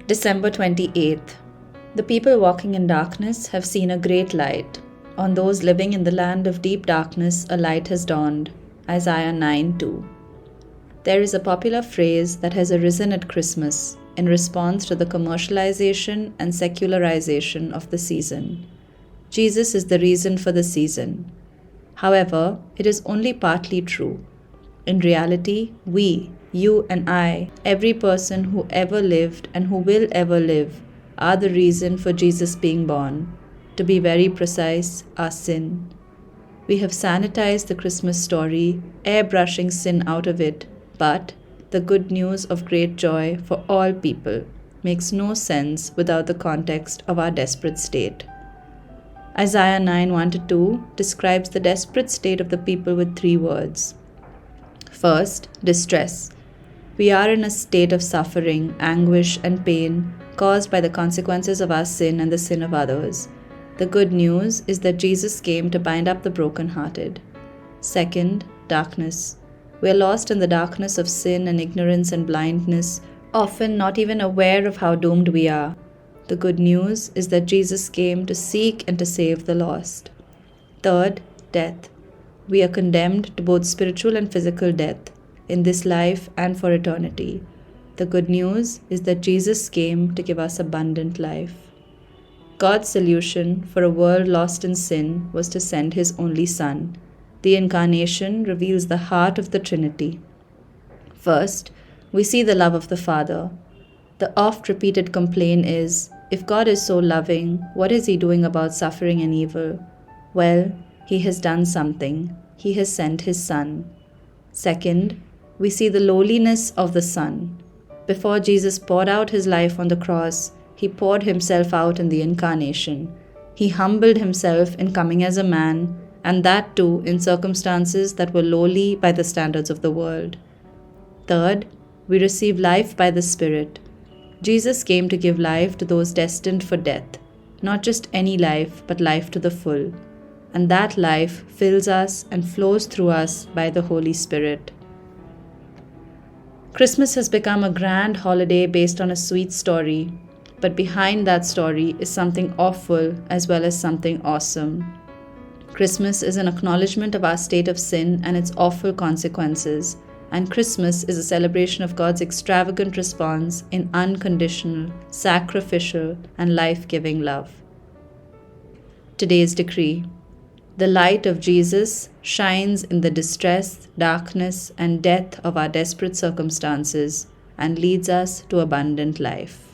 December 28th. The people walking in darkness have seen a great light. On those living in the land of deep darkness, a light has dawned. Isaiah 9:2. There is a popular phrase that has arisen at Christmas in response to the commercialization and secularization of the season. Jesus is the reason for the season. However, it is only partly true. In reality, we, you and I, every person who ever lived and who will ever live, are the reason for Jesus being born. To be very precise, our sin. We have sanitized the Christmas story, airbrushing sin out of it, but the good news of great joy for all people makes no sense without the context of our desperate state. Isaiah 9:1-2 describes the desperate state of the people with 3 words. First, distress. We are in a state of suffering, anguish, and pain caused by the consequences of our sin and the sin of others. The good news is that Jesus came to bind up the brokenhearted. Second, darkness. We are lost in the darkness of sin and ignorance and blindness, often not even aware of how doomed we are. The good news is that Jesus came to seek and to save the lost. Third, death. We are condemned to both spiritual and physical death, in this life and for eternity. The good news is that Jesus came to give us abundant life. God's solution for a world lost in sin was to send His only Son. The Incarnation reveals the heart of the Trinity. First, we see the love of the Father. The oft-repeated complaint is, if God is so loving, what is He doing about suffering and evil? Well, He has done something. He has sent His Son. Second, we see the lowliness of the Son. Before Jesus poured out His life on the cross, He poured Himself out in the Incarnation. He humbled Himself in coming as a man, and that too in circumstances that were lowly by the standards of the world. Third, we receive life by the Spirit. Jesus came to give life to those destined for death, not just any life, but life to the full. And that life fills us and flows through us by the Holy Spirit. Christmas has become a grand holiday based on a sweet story, but behind that story is something awful as well as something awesome. Christmas is an acknowledgement of our state of sin and its awful consequences, and Christmas is a celebration of God's extravagant response in unconditional, sacrificial, and life-giving love. Today's decree. The light of Jesus shines in the distress, darkness, and death of our desperate circumstances and leads us to abundant life.